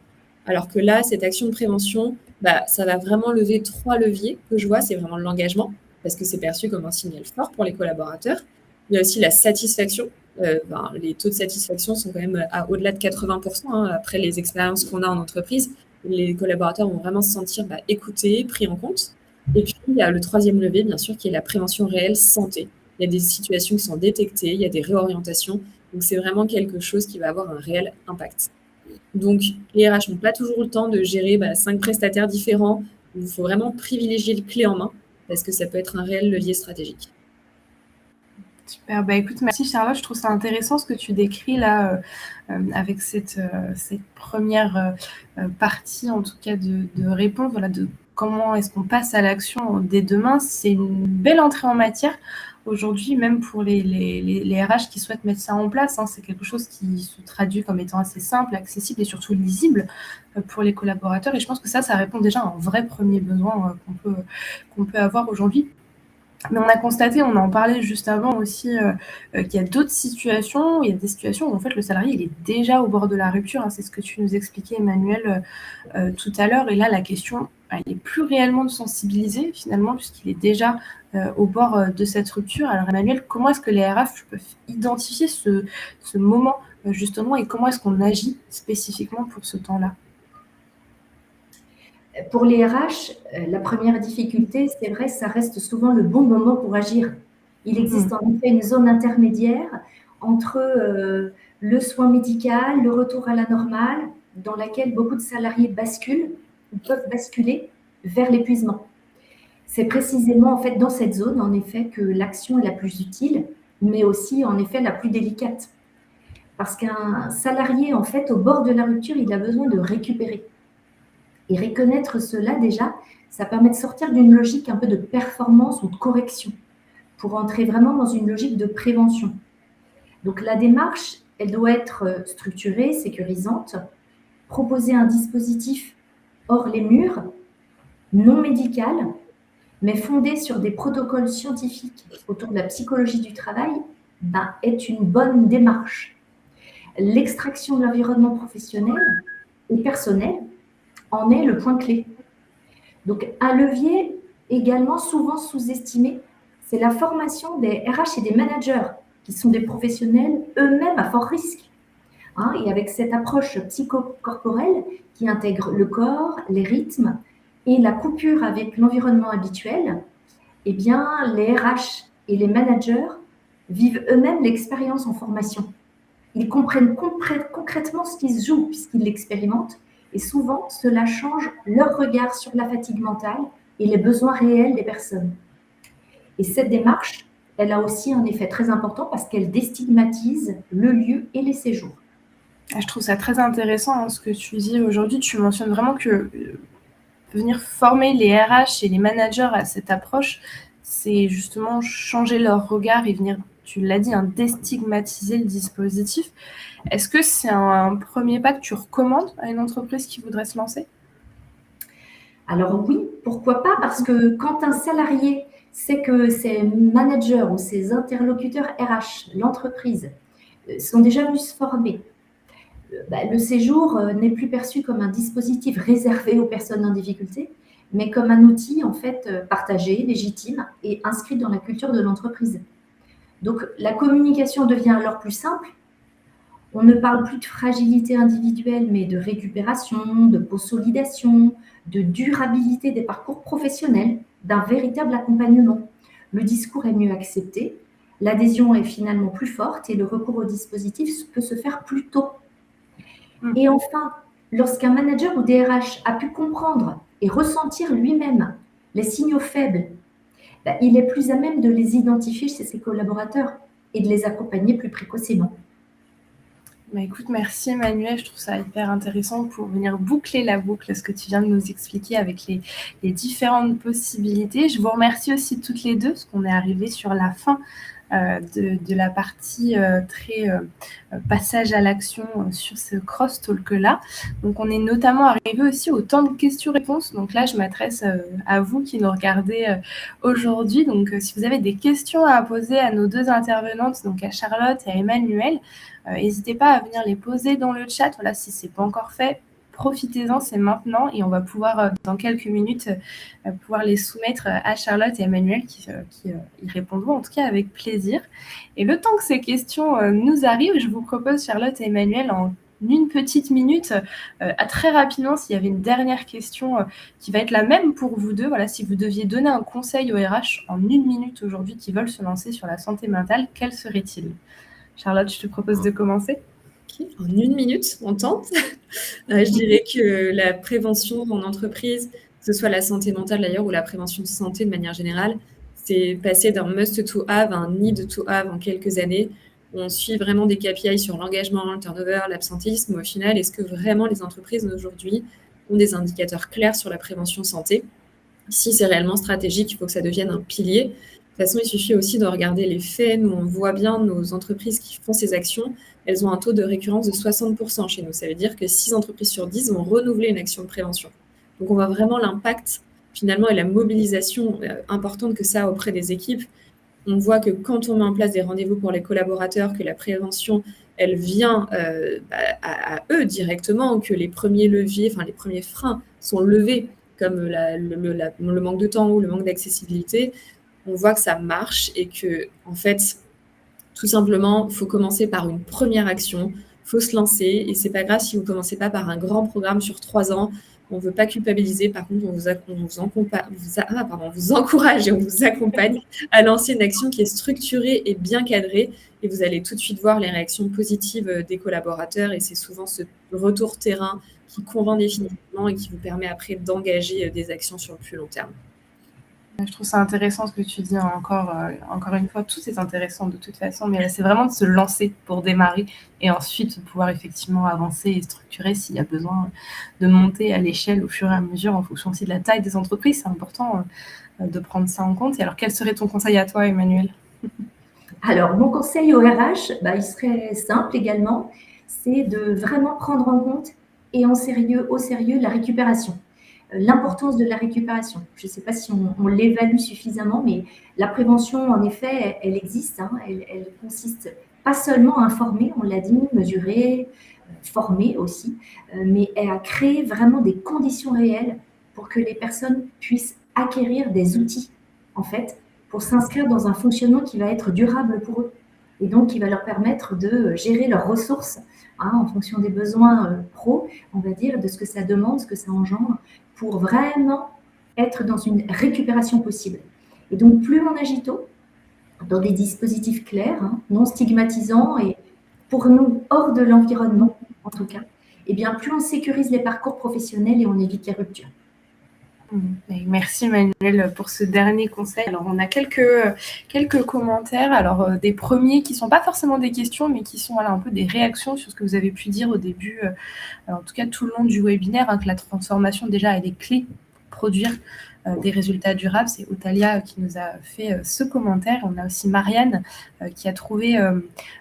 Alors que là, cette action de prévention, ça va vraiment lever 3 leviers que je vois. C'est vraiment l'engagement, parce que c'est perçu comme un signal fort pour les collaborateurs. Il y a aussi la satisfaction. Les taux de satisfaction sont quand même au-delà de 80% après les expériences qu'on a en entreprise. Les collaborateurs vont vraiment se sentir écoutés, pris en compte. Et puis, il y a le troisième levier, bien sûr, qui est la prévention réelle santé. Il y a des situations qui sont détectées, il y a des réorientations. Donc, c'est vraiment quelque chose qui va avoir un réel impact. Donc, les RH n'ont pas toujours le temps de gérer 5 prestataires différents. Il faut vraiment privilégier le clé en main parce que ça peut être un réel levier stratégique. Super, écoute, merci Charlotte, je trouve ça intéressant ce que tu décris là avec cette première partie en tout cas de réponse, de comment est-ce qu'on passe à l'action dès demain. C'est une belle entrée en matière aujourd'hui, même pour les RH qui souhaitent mettre ça en place. C'est quelque chose qui se traduit comme étant assez simple, accessible et surtout lisible pour les collaborateurs. Et je pense que ça répond déjà à un vrai premier besoin qu'on peut avoir aujourd'hui. Mais on a constaté, on en parlait juste avant aussi, qu'il y a d'autres situations. Il y a des situations où en fait le salarié il est déjà au bord de la rupture. C'est ce que tu nous expliquais, Emmanuel, tout à l'heure. Et là, la question, elle n'est plus réellement de sensibiliser finalement, puisqu'il est déjà au bord de cette rupture. Alors Emmanuel, comment est-ce que les RH peuvent identifier ce moment justement et comment est-ce qu'on agit spécifiquement pour ce temps-là ? Pour les RH, la première difficulté, c'est vrai, ça reste souvent le bon moment pour agir. Il existe en effet une zone intermédiaire entre le soin médical, le retour à la normale, dans laquelle beaucoup de salariés basculent ou peuvent basculer vers l'épuisement. C'est précisément en fait dans cette zone, en effet, que l'action est la plus utile, mais aussi en effet la plus délicate. Parce qu'un salarié, en fait, au bord de la rupture, il a besoin de récupérer. Et reconnaître cela, déjà, ça permet de sortir d'une logique un peu de performance ou de correction pour entrer vraiment dans une logique de prévention. Donc la démarche, elle doit être structurée, sécurisante, proposer un dispositif hors les murs, non médical, mais fondé sur des protocoles scientifiques autour de la psychologie du travail, est une bonne démarche. L'extraction de l'environnement professionnel et personnel en est le point clé. Donc un levier également souvent sous-estimé, c'est la formation des RH et des managers, qui sont des professionnels eux-mêmes à fort risque. Et avec cette approche psychocorporelle qui intègre le corps, les rythmes et la coupure avec l'environnement habituel, eh bien, les RH et les managers vivent eux-mêmes l'expérience en formation. Ils comprennent concrètement ce qui se joue puisqu'ils l'expérimentent et souvent, cela change leur regard sur la fatigue mentale et les besoins réels des personnes. Et cette démarche, elle a aussi un effet très important parce qu'elle déstigmatise le lieu et les séjours. Je trouve ça très intéressant ce que tu dis aujourd'hui. Tu mentionnes vraiment que venir former les RH et les managers à cette approche, c'est justement changer leur regard et venir, tu l'as dit, déstigmatiser le dispositif. Est-ce que c'est un premier pas que tu recommandes à une entreprise qui voudrait se lancer ? Alors oui, pourquoi pas ? Parce que quand un salarié sait que ses managers ou ses interlocuteurs RH, l'entreprise, sont déjà venus se former, le séjour n'est plus perçu comme un dispositif réservé aux personnes en difficulté, mais comme un outil en fait partagé, légitime et inscrit dans la culture de l'entreprise. Donc la communication devient alors plus simple. On ne parle plus de fragilité individuelle, mais de récupération, de consolidation, de durabilité des parcours professionnels, d'un véritable accompagnement. Le discours est mieux accepté, l'adhésion est finalement plus forte et le recours au dispositif peut se faire plus tôt. Et enfin, lorsqu'un manager ou DRH a pu comprendre et ressentir lui-même les signaux faibles, il est plus à même de les identifier chez ses collaborateurs et de les accompagner plus précocement. Écoute, merci Emmanuel, je trouve ça hyper intéressant pour venir boucler la boucle, ce que tu viens de nous expliquer avec les différentes possibilités. Je vous remercie aussi toutes les deux, parce qu'on est arrivé sur la fin de la partie très passage à l'action sur ce cross-talk-là. Donc, on est notamment arrivé aussi au temps de questions-réponses. Donc là, je m'adresse à vous qui nous regardez aujourd'hui. Donc, si vous avez des questions à poser à nos deux intervenantes, donc à Charlotte et à Emmanuel, n'hésitez pas à venir les poser dans le chat. Voilà, si ce n'est pas encore fait, profitez-en, c'est maintenant et on va pouvoir, dans quelques minutes, pouvoir les soumettre à Charlotte et Emmanuel qui y répondront, en tout cas avec plaisir. Et le temps que ces questions nous arrivent, je vous propose, Charlotte et Emmanuel, en une petite minute, très rapidement, s'il y avait une dernière question qui va être la même pour vous deux. Voilà, si vous deviez donner un conseil aux RH en une minute aujourd'hui qui veulent se lancer sur la santé mentale, quel serait-il ? Charlotte, je te propose de commencer. Okay. En une minute, on tente. Je dirais que la prévention en entreprise, que ce soit la santé mentale d'ailleurs ou la prévention de santé de manière générale, c'est passer d'un must to have à un need to have en quelques années. On suit vraiment des KPI sur l'engagement, le turnover, l'absentéisme. Au final, est-ce que vraiment les entreprises aujourd'hui ont des indicateurs clairs sur la prévention santé ? Si c'est réellement stratégique, il faut que ça devienne un pilier. De toute façon, il suffit aussi de regarder les faits. Nous, on voit bien nos entreprises qui font ces actions. Elles ont un taux de récurrence de 60% chez nous. Ça veut dire que 6 entreprises sur 10 vont renouveler une action de prévention. Donc, on voit vraiment l'impact, finalement, et la mobilisation importante que ça a auprès des équipes. On voit que quand on met en place des rendez-vous pour les collaborateurs, que la prévention, elle vient à eux directement, que les premiers leviers, les premiers freins sont levés, comme le manque de temps ou le manque d'accessibilité. On voit que ça marche et que, en fait, tout simplement, il faut commencer par une première action, il faut se lancer et c'est pas grave si vous ne commencez pas par un grand programme sur 3 ans. On ne veut pas culpabiliser, par contre, on vous encourage et on vous accompagne à lancer une action qui est structurée et bien cadrée et vous allez tout de suite voir les réactions positives des collaborateurs et c'est souvent ce retour terrain qui convainc définitivement et qui vous permet après d'engager des actions sur le plus long terme. Je trouve ça intéressant ce que tu dis encore une fois. Tout est intéressant de toute façon, mais c'est vraiment de se lancer pour démarrer et ensuite pouvoir effectivement avancer et structurer s'il y a besoin de monter à l'échelle au fur et à mesure en fonction aussi de la taille des entreprises. C'est important de prendre ça en compte. Et alors, quel serait ton conseil à toi, Emmanuel? Alors, mon conseil au RH, il serait simple également, c'est de vraiment prendre en compte et au sérieux la récupération. L'importance de la récupération. Je ne sais pas si on l'évalue suffisamment, mais la prévention, en effet, elle existe. Elle consiste pas seulement à informer, on l'a dit, mesurer, former aussi, mais à créer vraiment des conditions réelles pour que les personnes puissent acquérir des outils, en fait, pour s'inscrire dans un fonctionnement qui va être durable pour eux et donc qui va leur permettre de gérer leurs ressources en fonction des besoins pro, on va dire, de ce que ça demande, ce que ça engendre, pour vraiment être dans une récupération possible. Et donc, plus on agit tôt, dans des dispositifs clairs, non stigmatisants et pour nous hors de l'environnement, en tout cas, et bien plus on sécurise les parcours professionnels et on évite les ruptures. Merci Manuel pour ce dernier conseil. Alors on a quelques commentaires, alors des premiers qui ne sont pas forcément des questions, mais qui sont voilà, un peu des réactions sur ce que vous avez pu dire au début, en tout cas tout le long du webinaire, que la transformation déjà elle est clé pour produire des résultats durables. C'est Otalia qui nous a fait ce commentaire. On a aussi Marianne qui a trouvé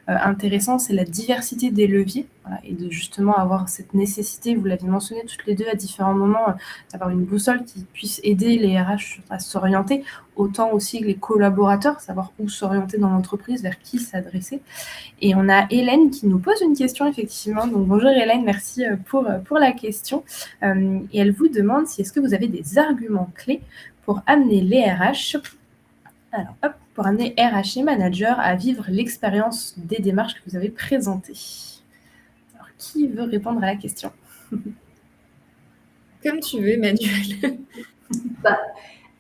intéressant, c'est la diversité des leviers et de justement avoir cette nécessité, vous l'avez mentionné toutes les deux à différents moments, d'avoir une boussole qui puisse aider les RH à s'orienter, autant aussi que les collaborateurs, savoir où s'orienter dans l'entreprise, vers qui s'adresser. Et on a Hélène qui nous pose une question, effectivement. Donc, bonjour Hélène, merci pour la question. Et elle vous demande si est-ce que vous avez des arguments clés pour amener les RH, pour amener RH et managers à vivre l'expérience des démarches que vous avez présentées. Alors, qui veut répondre à la question? Comme tu veux, Emmanuel.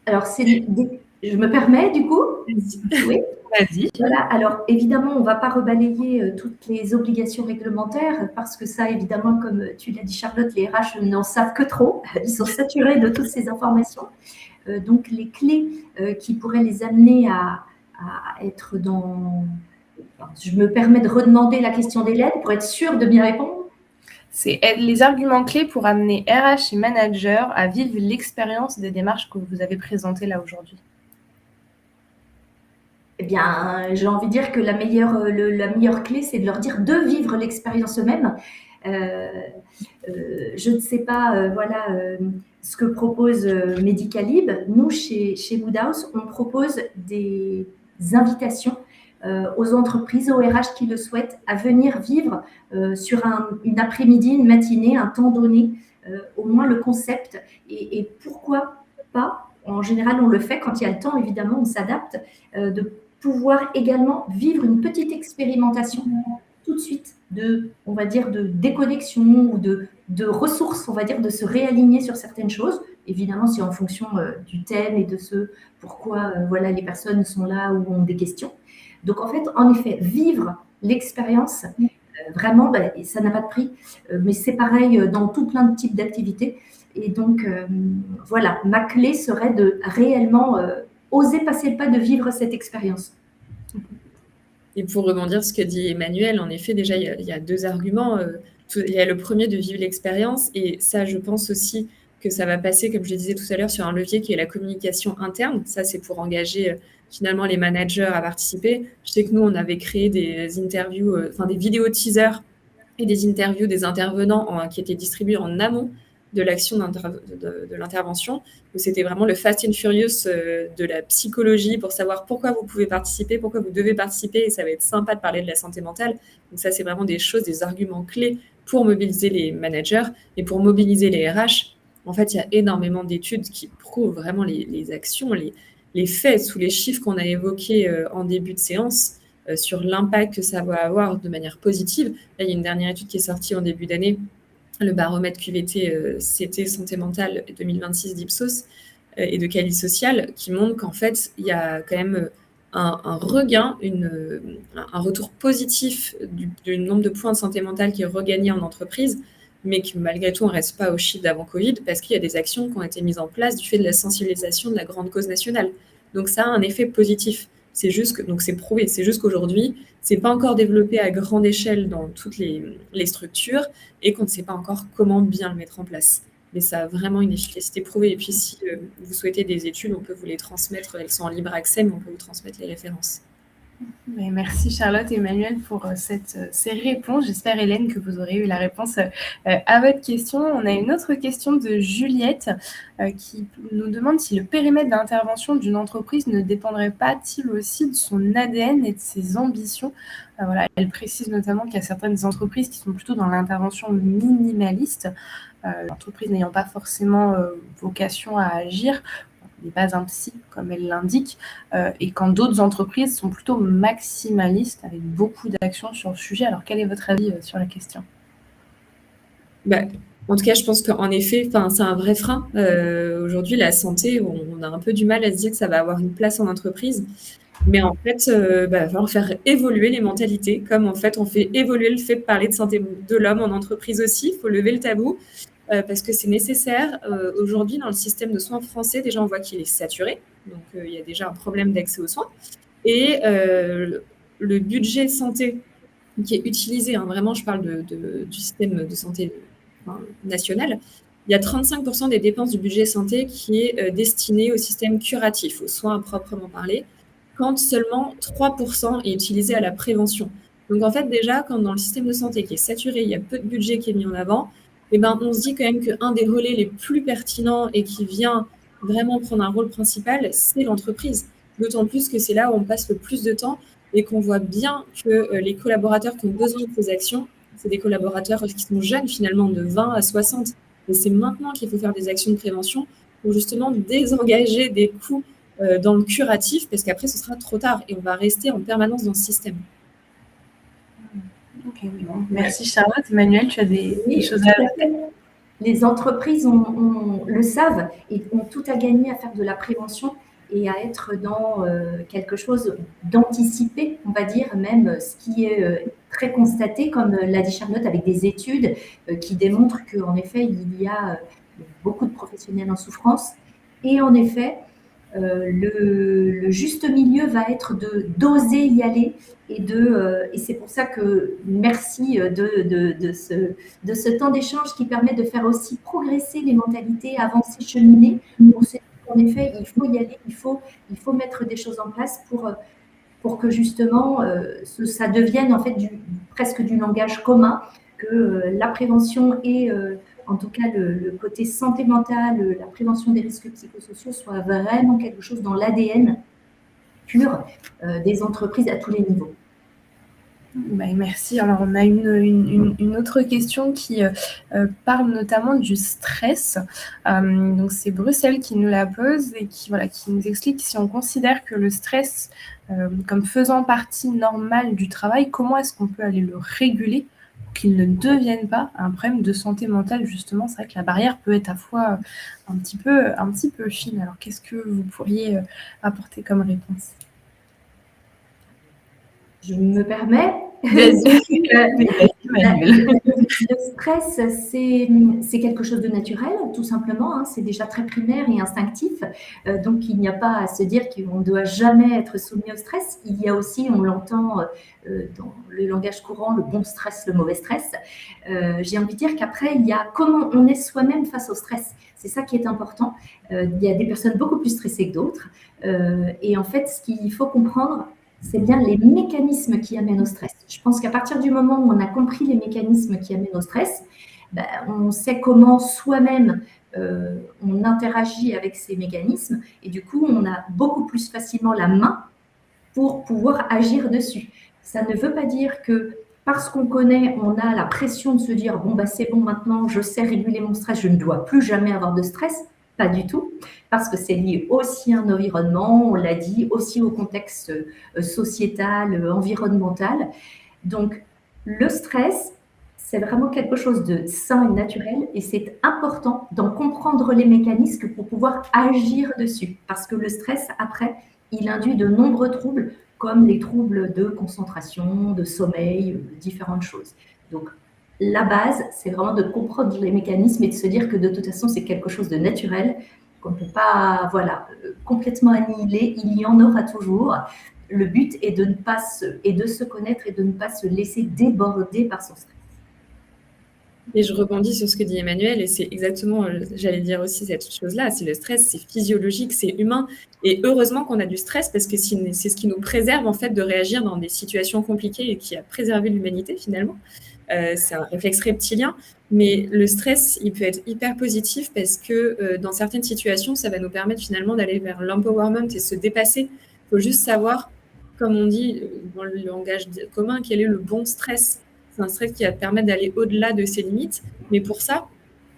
Alors, je me permets, du coup? Oui. Vas-y. Voilà, alors évidemment, on ne va pas rebalayer toutes les obligations réglementaires parce que ça, évidemment, comme tu l'as dit Charlotte, les RH n'en savent que trop. Ils sont saturés de toutes ces informations. Donc, les clés qui pourraient les amener à être dans... Je me permets de redemander la question d'Hélène pour être sûre de bien répondre. C'est les arguments clés pour amener RH et managers à vivre l'expérience des démarches que vous avez présentées là aujourd'hui. Eh bien, j'ai envie de dire que la meilleure clé, c'est de leur dire de vivre l'expérience eux-mêmes. Je ne sais pas, ce que propose Medicalib. Nous, chez Woodhouse, on propose des invitations aux entreprises, aux RH qui le souhaitent, à venir vivre sur une après-midi, une matinée, un temps donné, au moins le concept. Et pourquoi pas, en général, on le fait quand il y a le temps, évidemment, on s'adapte, de pouvoir également vivre une petite expérimentation tout de suite on va dire, de déconnexion ou de ressources, on va dire, de se réaligner sur certaines choses. Évidemment, c'est en fonction du thème et de ce pourquoi les personnes sont là ou ont des questions. Donc, en fait, en effet, vivre l'expérience, vraiment, ça n'a pas de prix, mais c'est pareil dans tout plein de types d'activités. Et donc, ma clé serait de réellement oser passer le pas de vivre cette expérience. Et pour rebondir sur ce que dit Emmanuel, en effet, déjà, il y a deux arguments. Il y a le premier de vivre l'expérience, et ça, je pense aussi que ça va passer, comme je le disais tout à l'heure, sur un levier qui est la communication interne. Ça, c'est pour engager finalement les managers à participer. Je sais que nous, on avait créé des interviews, des vidéos teasers et des interviews des intervenants qui étaient distribués en amont de l'action de l'intervention, où c'était vraiment le Fast and Furious de la psychologie pour savoir pourquoi vous pouvez participer, pourquoi vous devez participer, et ça va être sympa de parler de la santé mentale. Donc ça, c'est vraiment des choses, des arguments clés pour mobiliser les managers et pour mobiliser les RH. En fait, il y a énormément d'études qui prouvent vraiment les actions, les faits sous les chiffres qu'on a évoqués en début de séance sur l'impact que ça va avoir de manière positive. Là, il y a une dernière étude qui est sortie en début d'année, le baromètre QVT CT Santé Mentale 2026 d'Ipsos et de Cali Social, qui montre qu'en fait, il y a quand même un regain, un retour positif du nombre de points de santé mentale qui est regagné en entreprise, mais que malgré tout, on ne reste pas au chiffre d'avant Covid parce qu'il y a des actions qui ont été mises en place du fait de la sensibilisation de la grande cause nationale. Donc ça a un effet positif. C'est juste que, donc c'est prouvé, c'est juste qu'aujourd'hui, c'est pas encore développé à grande échelle dans toutes les structures et qu'on ne sait pas encore comment bien le mettre en place. Mais ça a vraiment une efficacité prouvée. Et puis, si vous souhaitez des études, on peut vous les transmettre. Elles sont en libre accès, mais on peut vous transmettre les références. Merci Charlotte et Emmanuel pour ces réponses. J'espère, Hélène, que vous aurez eu la réponse à votre question. On a une autre question de Juliette qui nous demande si le périmètre d'intervention d'une entreprise ne dépendrait pas-il aussi de son ADN et de ses ambitions. Voilà, elle précise notamment qu'il y a certaines entreprises qui sont plutôt dans l'intervention minimaliste, l'entreprise n'ayant pas forcément vocation à agir. N'est pas un psy, comme elle l'indique, et quand d'autres entreprises sont plutôt maximalistes, avec beaucoup d'actions sur le sujet. Alors, quel est votre avis sur la question ? En tout cas, je pense qu'en effet, c'est un vrai frein. Aujourd'hui, la santé, on a un peu du mal à se dire que ça va avoir une place en entreprise. Mais en fait, il va falloir faire évoluer les mentalités, comme en fait, on fait évoluer le fait de parler de santé de l'homme en entreprise aussi. Il faut lever le tabou. Parce que c'est nécessaire. Aujourd'hui, dans le système de soins français, déjà, on voit qu'il est saturé. Donc, il y a déjà un problème d'accès aux soins. Et le budget santé qui est utilisé, vraiment, je parle du système de santé national, il y a 35% des dépenses du budget santé qui est destiné au système curatif, aux soins à proprement parler, quand seulement 3% est utilisé à la prévention. Donc, en fait, déjà, quand dans le système de santé qui est saturé, il y a peu de budget qui est mis en avant, on se dit quand même qu'un des relais les plus pertinents et qui vient vraiment prendre un rôle principal, c'est l'entreprise. D'autant plus que c'est là où on passe le plus de temps et qu'on voit bien que les collaborateurs qui ont besoin de ces actions, c'est des collaborateurs qui sont jeunes finalement, de 20 à 60. Et c'est maintenant qu'il faut faire des actions de prévention pour justement désengager des coûts dans le curatif, parce qu'après ce sera trop tard et on va rester en permanence dans ce système. Okay, bon. Merci Charlotte. Emmanuel, tu as des choses à ajouter ? Les entreprises le savent et ont tout à gagner à faire de la prévention et à être dans quelque chose d'anticipé, on va dire, même ce qui est très constaté, comme l'a dit Charlotte, avec des études qui démontrent qu'en effet, il y a beaucoup de professionnels en souffrance. Et en effet, le juste milieu va être d'oser y aller et c'est pour ça que merci de ce temps d'échange qui permet de faire aussi progresser les mentalités, avancer, cheminer. En effet, il faut y aller, il faut mettre des choses en place pour que justement ça devienne en fait presque du langage commun, que la prévention et en tout cas le côté santé mentale, la prévention des risques psychosociaux soit vraiment quelque chose dans l'ADN pur des entreprises à tous les niveaux. Merci. Alors, on a une autre question qui parle notamment du stress. Donc, c'est Bruxelles qui nous la pose et qui nous explique si on considère que le stress comme faisant partie normale du travail, comment est-ce qu'on peut aller le réguler pour qu'il ne devienne pas un problème de santé mentale, justement. C'est vrai que la barrière peut être à la fois un petit peu fine. Alors, qu'est-ce que vous pourriez apporter comme réponse ? Je me permets. Le stress, c'est quelque chose de naturel, tout simplement. C'est déjà très primaire et instinctif. Donc, il n'y a pas à se dire qu'on ne doit jamais être soumis au stress. Il y a aussi, on l'entend dans le langage courant, le bon stress, le mauvais stress. J'ai envie de dire qu'après, il y a comment on est soi-même face au stress. C'est ça qui est important. Il y a des personnes beaucoup plus stressées que d'autres. Et en fait, ce qu'il faut comprendre, c'est bien les mécanismes qui amènent au stress. Je pense qu'à partir du moment où on a compris les mécanismes qui amènent au stress, on sait comment soi-même on interagit avec ces mécanismes et du coup, on a beaucoup plus facilement la main pour pouvoir agir dessus. Ça ne veut pas dire que parce qu'on connaît, on a la pression de se dire « c'est bon, maintenant, je sais réguler mon stress, je ne dois plus jamais avoir de stress ». Pas du tout, parce que c'est lié aussi à un environnement, on l'a dit, aussi au contexte sociétal, environnemental. Donc, le stress, c'est vraiment quelque chose de sain et naturel et c'est important d'en comprendre les mécanismes pour pouvoir agir dessus. Parce que le stress, après, il induit de nombreux troubles, comme les troubles de concentration, de sommeil, différentes choses. Donc, la base, c'est vraiment de comprendre les mécanismes et de se dire que de toute façon, c'est quelque chose de naturel, qu'on ne peut pas complètement annihiler. Il y en aura toujours. Le but est de se connaître et de ne pas se laisser déborder par son stress. Et je rebondis sur ce que dit Emmanuel, et c'est exactement, j'allais dire aussi cette chose-là, c'est le stress, c'est physiologique, c'est humain, et heureusement qu'on a du stress, parce que c'est ce qui nous préserve en fait de réagir dans des situations compliquées et qui a préservé l'humanité finalement. C'est un réflexe reptilien, mais le stress, il peut être hyper positif parce que dans certaines situations, ça va nous permettre finalement d'aller vers l'empowerment et se dépasser. Il faut juste savoir, comme on dit dans le langage commun, quel est le bon stress. C'est un stress qui va te permettre d'aller au-delà de ses limites, mais pour ça,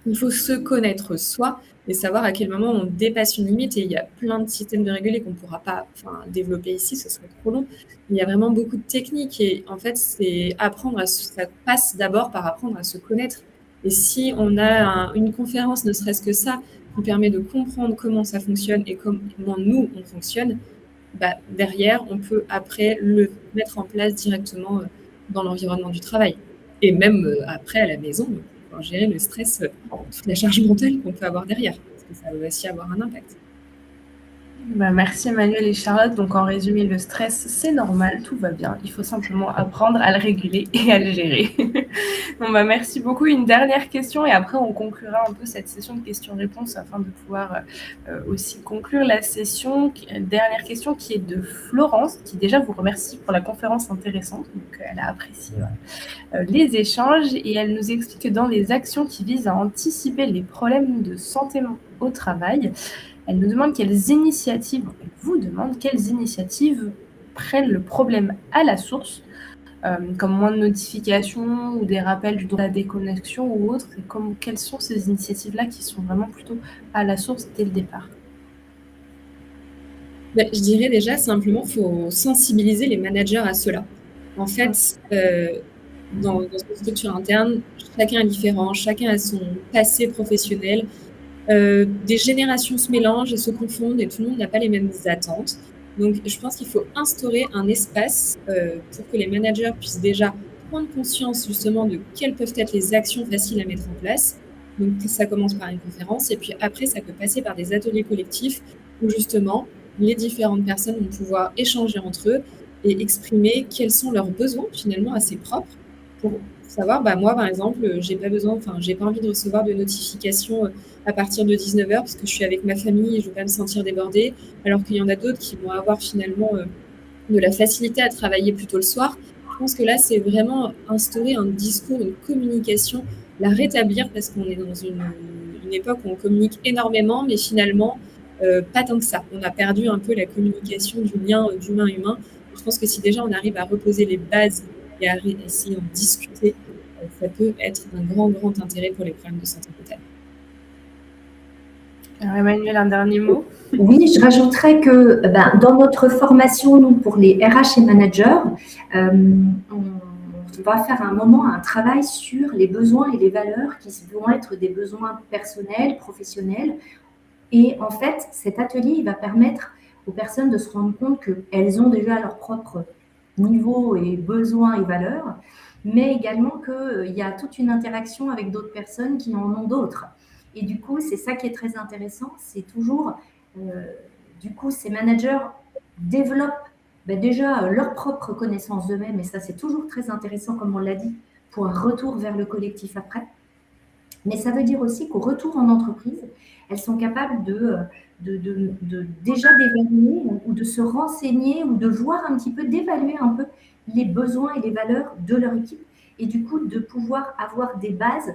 il faut se connaître soi et savoir à quel moment on dépasse une limite. Et il y a plein de systèmes de régulés qu'on ne pourra pas développer ici, ce serait trop long. Il y a vraiment beaucoup de techniques et en fait, ça passe d'abord par apprendre à se connaître. Et si on a une conférence, ne serait-ce que ça, qui permet de comprendre comment ça fonctionne et comment nous, on fonctionne, derrière, on peut après le mettre en place directement dans l'environnement du travail. Et même après, à la maison, pour gérer le stress, toute la charge mentale qu'on peut avoir derrière, parce que ça va aussi avoir un impact. Merci Emmanuel et Charlotte. Donc en résumé, le stress, c'est normal, tout va bien. Il faut simplement apprendre à le réguler et à le gérer. Merci beaucoup. Une dernière question et après on conclura un peu cette session de questions-réponses afin de pouvoir aussi conclure la session. Dernière question qui est de Florence, qui déjà vous remercie pour la conférence intéressante. Donc elle a apprécié les échanges et elle nous explique que dans les actions qui visent à anticiper les problèmes de santé au travail, elle vous demande quelles initiatives prennent le problème à la source, comme moins de notifications ou des rappels du droit à la déconnexion ou autres. Et quelles sont ces initiatives-là qui sont vraiment plutôt à la source dès le départ? Je dirais déjà simplement qu'il faut sensibiliser les managers à cela. En fait, dans une structure interne, chacun est différent, chacun a son passé professionnel. Des générations se mélangent et se confondent et tout le monde n'a pas les mêmes attentes. Donc, je pense qu'il faut instaurer un espace pour que les managers puissent déjà prendre conscience justement de quelles peuvent être les actions faciles à mettre en place. Donc, ça commence par une conférence et puis après, ça peut passer par des ateliers collectifs où justement, les différentes personnes vont pouvoir échanger entre eux et exprimer quels sont leurs besoins finalement assez propres pour savoir, moi par exemple, j'ai pas envie de recevoir de notifications à partir de 19h parce que je suis avec ma famille et je ne veux pas me sentir débordée, alors qu'il y en a d'autres qui vont avoir finalement de la facilité à travailler plutôt le soir. Je pense que là, c'est vraiment instaurer un discours, une communication, la rétablir parce qu'on est dans une époque où on communique énormément, mais finalement, pas tant que ça. On a perdu un peu la communication du lien d'humain-humain. Je pense que si déjà on arrive à reposer les bases et à essayer d'en discuter, ça peut être d'un grand intérêt pour les problèmes de santé mentale. Alors Emmanuel, un dernier mot? Oui, je rajouterais que dans notre formation, nous, pour les RH et managers, on va faire un travail sur les besoins et les valeurs qui vont être des besoins personnels, professionnels. Et en fait, cet atelier, il va permettre aux personnes de se rendre compte qu'elles ont déjà leur propre niveau et besoins et valeurs, mais également qu'il y a toute une interaction avec d'autres personnes qui en ont d'autres. Et du coup, c'est ça qui est très intéressant, c'est toujours, du coup, ces managers développent déjà leur propre connaissance d'eux-mêmes, et ça, c'est toujours très intéressant, comme on l'a dit, pour un retour vers le collectif après. Mais ça veut dire aussi qu'au retour en entreprise, elles sont capables déjà d'évaluer ou de se renseigner ou de voir un petit peu, d'évaluer un peu les besoins et les valeurs de leur équipe et du coup de pouvoir avoir des bases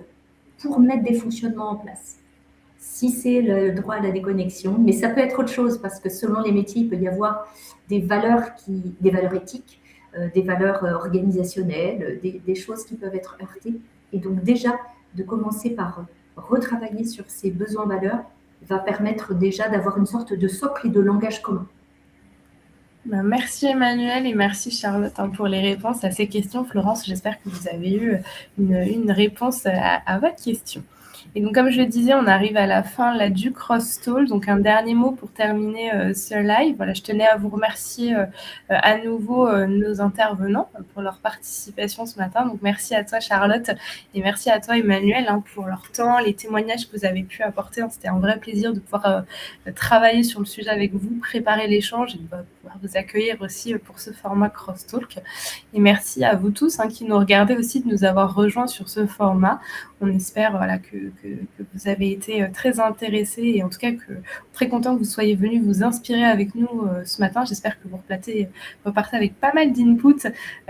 pour mettre des fonctionnements en place. Si c'est le droit à la déconnexion, mais ça peut être autre chose parce que selon les métiers, il peut y avoir des valeurs éthiques, des valeurs organisationnelles, des choses qui peuvent être heurtées. Et donc déjà, de commencer par retravailler sur ces besoins-valeurs va permettre déjà d'avoir une sorte de socle et de langage commun. Merci Emmanuel et merci Charlotte pour les réponses à ces questions. Florence, j'espère que vous avez eu une réponse à votre question. Et donc, comme je le disais, on arrive à la fin là, du Cross Talk. Donc, un dernier mot pour terminer ce live. Voilà, je tenais à vous remercier à nouveau nos intervenants pour leur participation ce matin. Donc, merci à toi, Charlotte, et merci à toi, Emmanuel, pour leur temps, les témoignages que vous avez pu apporter. C'était un vrai plaisir de pouvoir travailler sur le sujet avec vous, préparer l'échange et de pouvoir vous accueillir aussi pour ce format Cross Talk. Et merci à vous tous qui nous regardez aussi de nous avoir rejoints sur ce format. On espère que vous avez été très intéressés et en tout cas très content que vous soyez venus vous inspirer avec nous ce matin. J'espère que vous repartez avec pas mal d'inputs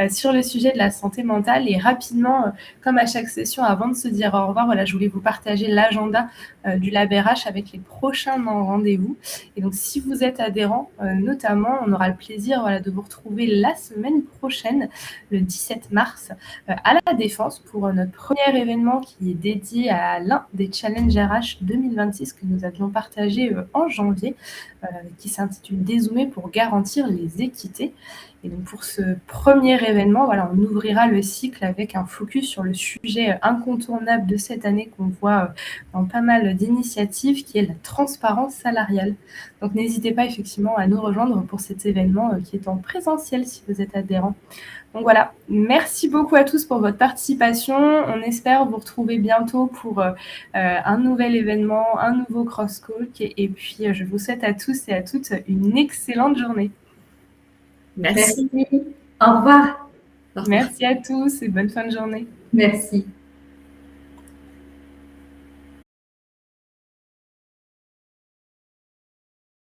sur le sujet de la santé mentale. Et rapidement, comme à chaque session, avant de se dire au revoir, je voulais vous partager l'agenda du LabRH avec les prochains rendez-vous. Et donc, si vous êtes adhérent, notamment, on aura le plaisir de vous retrouver la semaine prochaine, le 17 mars, à la Défense pour notre premier événement qui est dédié à l'un des challenges RH 2026 que nous avions partagé en janvier, qui s'intitule Dézoomer pour garantir les équités. Et donc pour ce premier événement, on ouvrira le cycle avec un focus sur le sujet incontournable de cette année qu'on voit dans pas mal d'initiatives, qui est la transparence salariale. Donc n'hésitez pas effectivement à nous rejoindre pour cet événement qui est en présentiel si vous êtes adhérent. Donc voilà, merci beaucoup à tous pour votre participation. On espère vous retrouver bientôt pour un nouvel événement, un nouveau Crosstalk. Et puis, je vous souhaite à tous et à toutes une excellente journée. Merci. Au revoir. Merci à tous et bonne fin de journée. Merci.